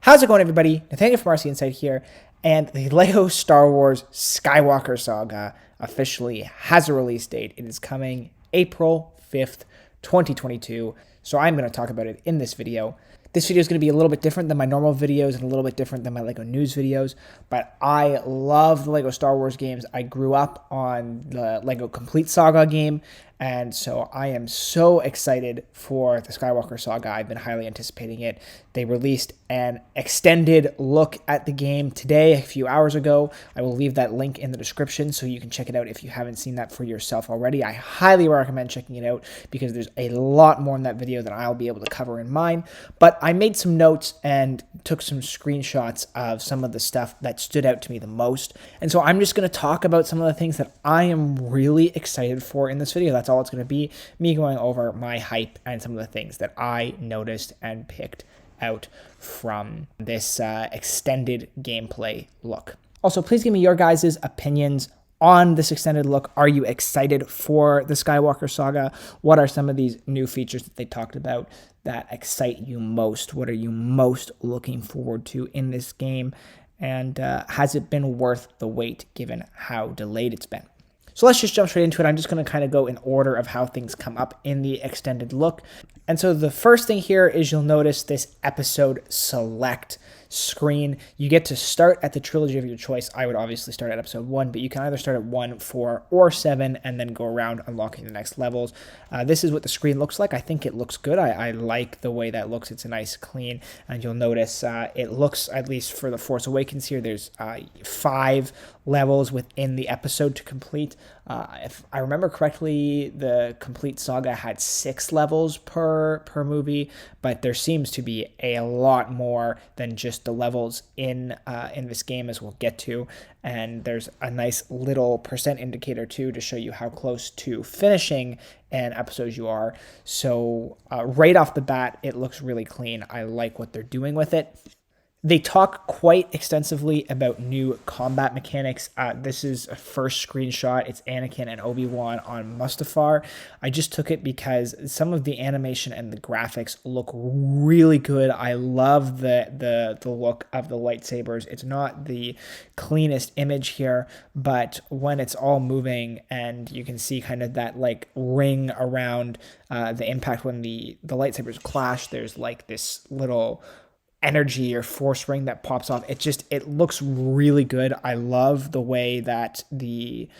How's it going, everybody? Nathaniel from RCInsight here, and the LEGO Star Wars Skywalker Saga officially has a release date. It is coming April 5th, 2022, so I'm going to talk about it in this video. This video is going to be a little bit different than my normal videos and a little bit different than my LEGO news videos, but I love the LEGO Star Wars games. I grew up on the LEGO Complete Saga game, and so I am so excited for the Skywalker Saga. I've been highly anticipating it. They released an extended look at the game today, a few hours ago. I will leave that link in the description so you can check it out if you haven't seen that for yourself already. I highly recommend checking it out because there's a lot more in that video than I'll be able to cover in mine. But I made some notes and took some screenshots of some of the stuff that stood out to me the most. And so I'm just going to talk about some of the things that I am really excited for in this video. That's all it's going to be, me going over my hype and some of the things that I noticed and picked out from this extended gameplay look. Also, please give me your guys' opinions on this extended look. Are you excited for the Skywalker Saga? What are some of these new features that they talked about that excite you most? What are you most looking forward to in this game? And has it been worth the wait given how delayed it's been? So let's just jump straight into it. I'm just going to kind of go in order of how things come up in the extended look. And so the first thing here is you'll notice this episode select screen. You get to start at the trilogy of your choice. I would obviously start at episode 1, but you can either start at 1, 4, or 7, and then go around unlocking the next levels. This is what the screen looks like. I think it looks good. I like the way that looks. It's a nice clean, and you'll notice it looks, at least for The Force Awakens here, there's 5 levels within the episode to complete. If I remember correctly, the Complete Saga had 6 levels per movie, but there seems to be a lot more than just the levels in this game, as we'll get to. And there's a nice little percent indicator too to show you how close to finishing an episode you are. So right off the bat, it looks really clean. I like what they're doing with it. They talk quite extensively about new combat mechanics. This is a first screenshot. It's Anakin and Obi-Wan on Mustafar. I just took it because some of the animation and the graphics look really good. I love the look of the lightsabers. It's not the cleanest image here, but when it's all moving and you can see kind of that like ring around the impact when the lightsabers clash, there's like this little energy or force ring that pops off. It looks really good. I love the way that the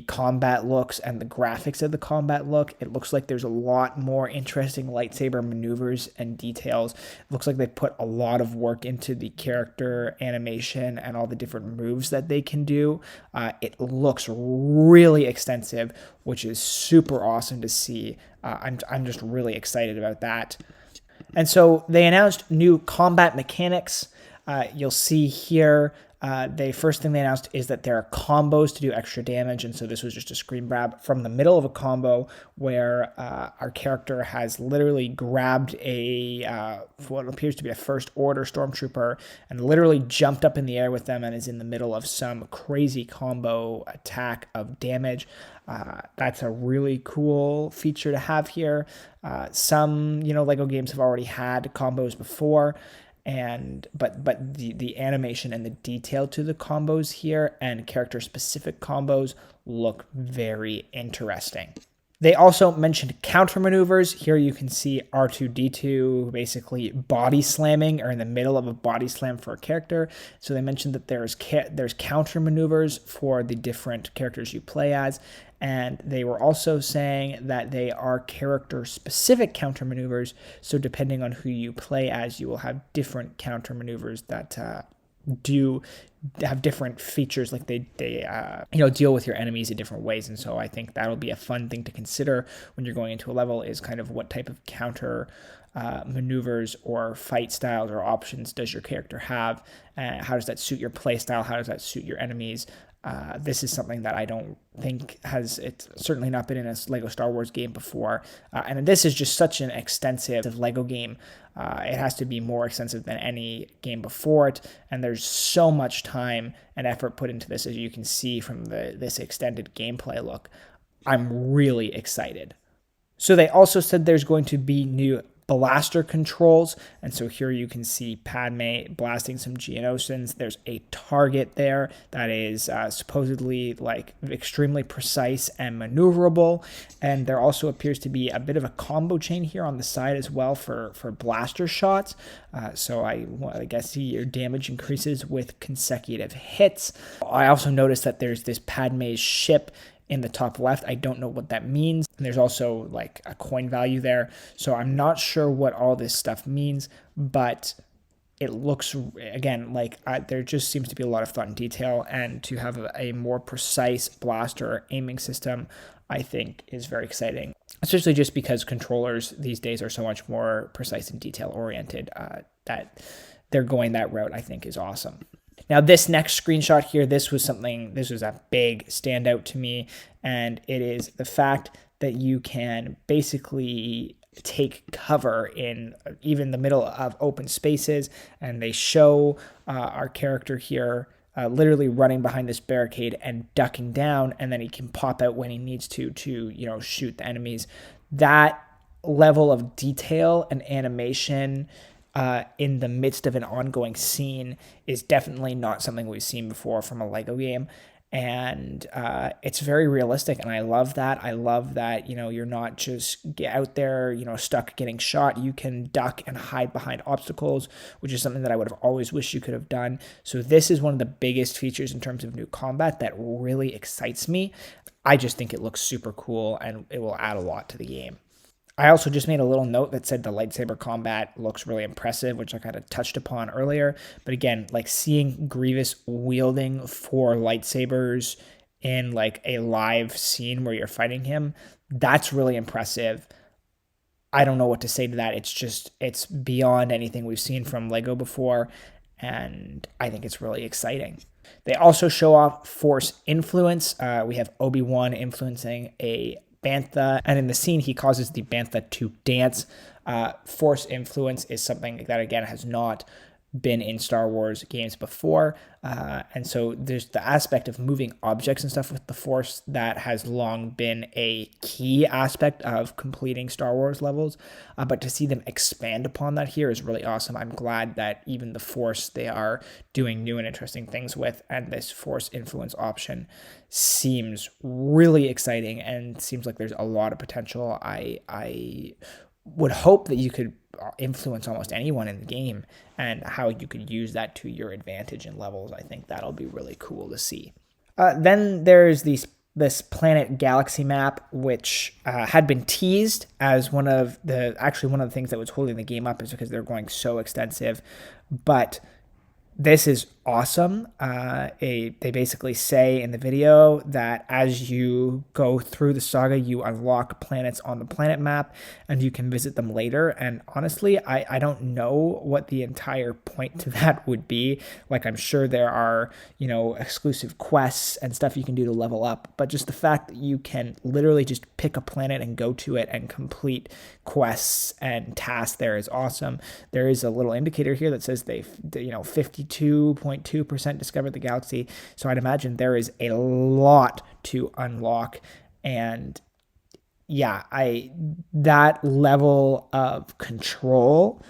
combat looks and the graphics of the combat look. It looks like there's a lot more interesting lightsaber maneuvers and details. It looks like they put a lot of work into the character animation and all the different moves that they can do. It looks really extensive, which is super awesome to see. I'm just really excited about that. And so they announced new combat mechanics. You'll see here, the first thing they announced is that there are combos to do extra damage. And so this was just a screen grab from the middle of a combo where our character has literally grabbed what appears to be a First Order Stormtrooper and literally jumped up in the air with them and is in the middle of some crazy combo attack of damage. That's a really cool feature to have here. Some, LEGO games have already had combos before, but the animation and the detail to the combos here and character-specific combos look very interesting. They also mentioned counter maneuvers. Here you can see R2-D2 basically body slamming or in the middle of a body slam for a character. So they mentioned that there's counter maneuvers for the different characters you play as. And they were also saying that they are character-specific counter maneuvers. So depending on who you play as, you will have different counter maneuvers that do have different features, like they deal with your enemies in different ways. And so I think that'll be a fun thing to consider when you're going into a level, is kind of what type of counter maneuvers or fight styles or options does your character have? How does that suit your play style? How does that suit your enemies? This is something that I don't think it's certainly not been in a LEGO Star Wars game before. And this is just such an extensive LEGO game. It has to be more extensive than any game before it. And there's so much time and effort put into this, as you can see from this extended gameplay look. I'm really excited. So they also said there's going to be new blaster controls. And so here you can see Padme blasting some Geonosians. There's a target there that is supposedly like extremely precise and maneuverable. And there also appears to be a bit of a combo chain here on the side as well for blaster shots. So I guess your damage increases with consecutive hits. I also noticed that there's this Padme's ship in the top left. I don't know what that means. And there's also like a coin value there. So I'm not sure what all this stuff means, but it looks, again, like there just seems to be a lot of thought and detail, and to have a more precise blaster aiming system, I think is very exciting, especially just because controllers these days are so much more precise and detail oriented. That they're going that route, I think, is awesome. Now, this next screenshot here, this was a big standout to me, and it is the fact that you can basically take cover in even the middle of open spaces, and they show our character here literally running behind this barricade and ducking down, and then he can pop out when he needs to shoot the enemies. That level of detail and animation in the midst of an ongoing scene is definitely not something we've seen before from a LEGO game. And it's very realistic, and I love that. I love that, you're not just out there, stuck getting shot. You can duck and hide behind obstacles, which is something that I would have always wished you could have done. So this is one of the biggest features in terms of new combat that really excites me. I just think it looks super cool, and it will add a lot to the game. I also just made a little note that said the lightsaber combat looks really impressive, which I kind of touched upon earlier. But again, like seeing Grievous wielding 4 lightsabers in like a live scene where you're fighting him, that's really impressive. I don't know what to say to that. It's beyond anything we've seen from LEGO before, and I think it's really exciting. They also show off Force influence. We have Obi-Wan influencing a Bantha, and in the scene he causes the Bantha to dance. Force influence is something that, again, has not been in Star Wars games before, and so there's the aspect of moving objects and stuff with the Force that has long been a key aspect of completing Star Wars levels, but to see them expand upon that here is really awesome. I'm glad that even the Force they are doing new and interesting things with, and this Force influence option seems really exciting and seems like there's a lot of potential. I would hope that you could influence almost anyone in the game, and how you could use that to your advantage in levels. I think that'll be really cool to see. Then there's this planet galaxy map, which had been teased as one of the things that was holding the game up, is because they're going so extensive. But this is awesome. They basically say in the video that as you go through the saga, you unlock planets on the planet map, and you can visit them later. And honestly, I don't know what the entire point to that would be. Like, I'm sure there are, exclusive quests and stuff you can do to level up, but just the fact that you can literally just pick a planet and go to it and complete quests and tasks there is awesome. There is a little indicator here that says 52.2% discovered the galaxy. So I'd imagine there is a lot to unlock. And yeah, that level of control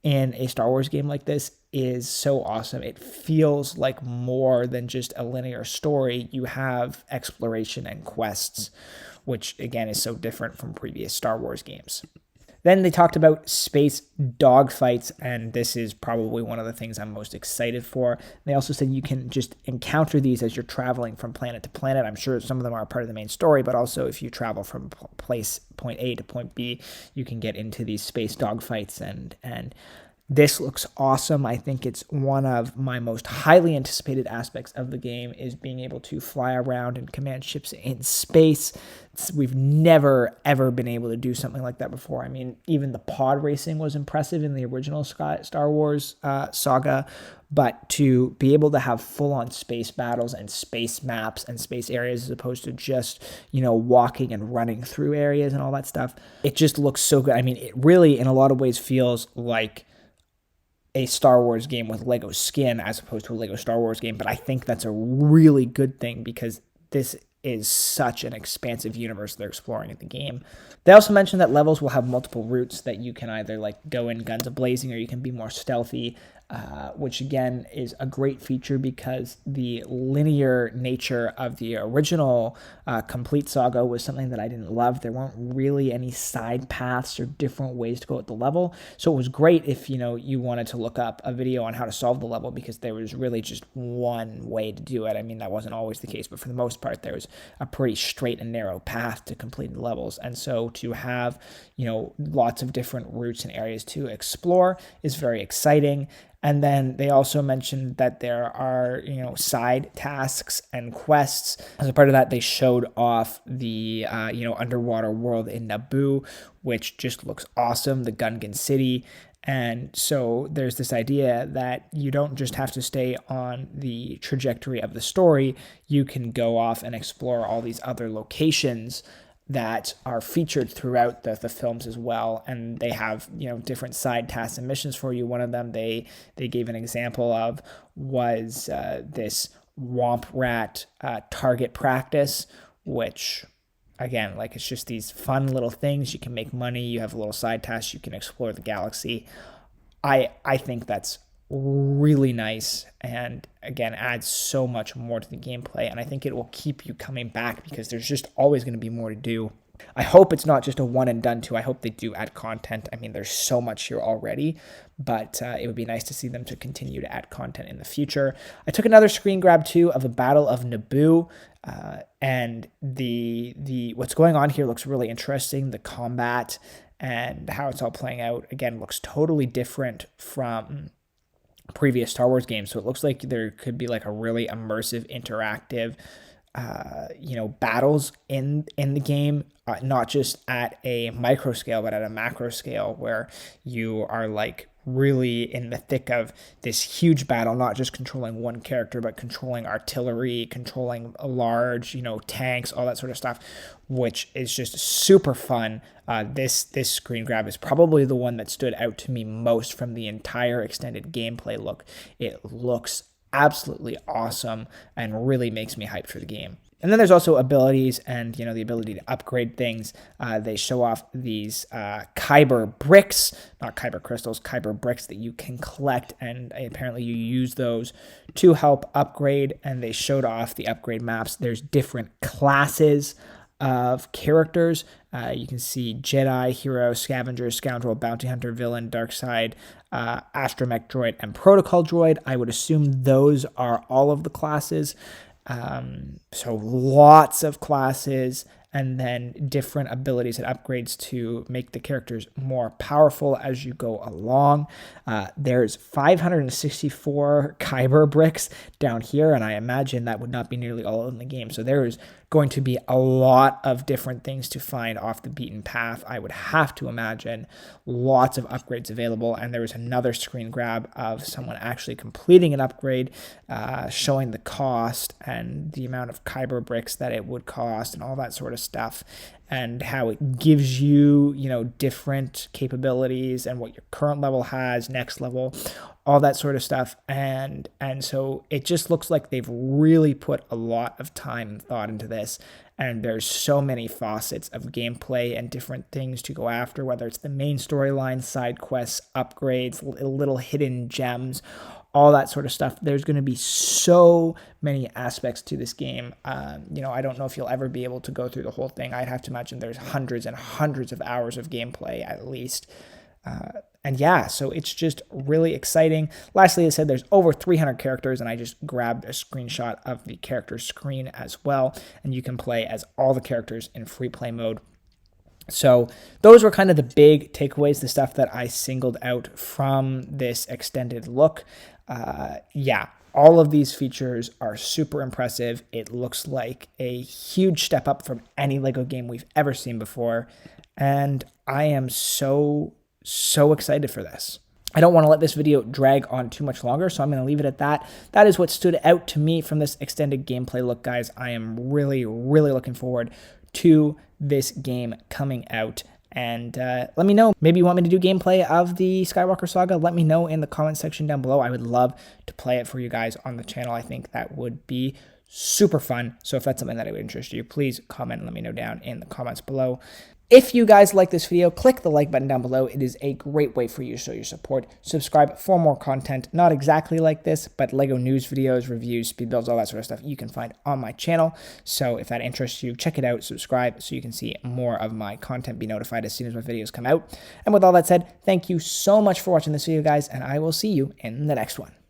in a Star Wars game like this is so awesome. It feels like more than just a linear story. You have exploration and quests, which again is so different from previous Star Wars games. Then they talked about space dogfights, and this is probably one of the things I'm most excited for. They also said you can just encounter these as you're traveling from planet to planet. I'm sure some of them are part of the main story, but also if you travel from point A to point B, you can get into these space dogfights, and this looks awesome. I think it's one of my most highly anticipated aspects of the game, is being able to fly around and command ships in space. We've never, ever been able to do something like that before. I mean, even the pod racing was impressive in the original Star Wars saga, but to be able to have full-on space battles and space maps and space areas as opposed to just, walking and running through areas and all that stuff, it just looks so good. I mean, it really, in a lot of ways, feels like a Star Wars game with Lego skin as opposed to a Lego Star Wars game, but I think that's a really good thing, because this is such an expansive universe they're exploring in the game. They also mentioned that levels will have multiple routes that you can either like go in guns a-blazing or you can be more stealthy, which again is a great feature because the linear nature of the original complete saga was something that I didn't love. There weren't really any side paths or different ways to go at the level. So it was great if, you wanted to look up a video on how to solve the level because there was really just one way to do it. I mean, that wasn't always the case, but for the most part, there was a pretty straight and narrow path to completing the levels. And so to have, lots of different routes and areas to explore is very exciting. And then they also mentioned that there are, side tasks and quests. As a part of that, they showed off the, underwater world in Naboo, which just looks awesome, the Gungan city. And so there's this idea that you don't just have to stay on the trajectory of the story. You can go off and explore all these other locations that are featured throughout the films as well, and they have different side tasks and missions for you. One of them they gave an example of was this Womp Rat target practice, which again, like, it's just these fun little things. You can make money, you have little side tasks, you can explore the galaxy. I think that's really nice, and again adds so much more to the gameplay, and I think it will keep you coming back because there's just always going to be more to do. I hope it's not just a one and done too. I hope they do add content. I mean, there's so much here already, but it would be nice to see them to continue to add content in the future. I took another screen grab too of a Battle of Naboo, and the what's going on here looks really interesting. The combat and how it's all playing out again looks totally different from previous Star Wars games. So it looks like there could be like a really immersive, interactive, battles in the game, not just at a micro scale, but at a macro scale where you are like really in the thick of this huge battle, not just controlling one character, but controlling artillery, controlling a large, tanks, all that sort of stuff, which is just super fun. This screen grab is probably the one that stood out to me most from the entire extended gameplay look. It looks absolutely awesome and really makes me hyped for the game. And then there's also abilities and, the ability to upgrade things. They show off these Kyber bricks, not Kyber crystals, Kyber bricks that you can collect, and apparently you use those to help upgrade, and they showed off the upgrade maps. There's different classes of characters. You can see Jedi, Hero, Scavenger, Scoundrel, Bounty Hunter, Villain, Darkside, Astromech Droid, and Protocol Droid. I would assume those are all of the classes. So lots of classes, and then different abilities and upgrades to make the characters more powerful as you go along. There's 564 Kyber bricks down here, and I imagine that would not be nearly all in the game. So there is going to be a lot of different things to find off the beaten path. I would have to imagine lots of upgrades available. And there was another screen grab of someone actually completing an upgrade, showing the cost and the amount of Kyber bricks that it would cost and all that sort of stuff, and how it gives you, different capabilities and what your current level has, next level, all that sort of stuff. And so it just looks like they've really put a lot of time and thought into this. And there's so many facets of gameplay and different things to go after, whether it's the main storyline, side quests, upgrades, little hidden gems, all that sort of stuff. There's going to be so many aspects to this game. I don't know if you'll ever be able to go through the whole thing. I'd have to imagine there's hundreds and hundreds of hours of gameplay at least. And yeah, so it's just really exciting. Lastly, I said there's over 300 characters, and I just grabbed a screenshot of the character screen as well. And you can play as all the characters in free play mode. So those were kind of the big takeaways, the stuff that I singled out from this extended look. All of these features are super impressive. It looks like a huge step up from any LEGO game we've ever seen before. And I am so excited for this. I don't want to let this video drag on too much longer, so I'm going to leave it at that. That is what stood out to me from this extended gameplay look, guys. I am really looking forward to this game coming out. And let me know. Maybe you want me to do gameplay of the Skywalker Saga. Let me know in the comment section down below. I would love to play it for you guys on the channel. I think that would be super fun. So if that's something that would interest you, please comment and let me know down in the comments below. If you guys like this video, click the like button down below. It is a great way for you to show your support. Subscribe for more content, not exactly like this, but Lego news videos, reviews, speed builds, all that sort of stuff you can find on my channel. So if that interests you, check it out, subscribe so you can see more of my content, be notified as soon as my videos come out. And with all that said, thank you so much for watching this video, guys, and I will see you in the next one.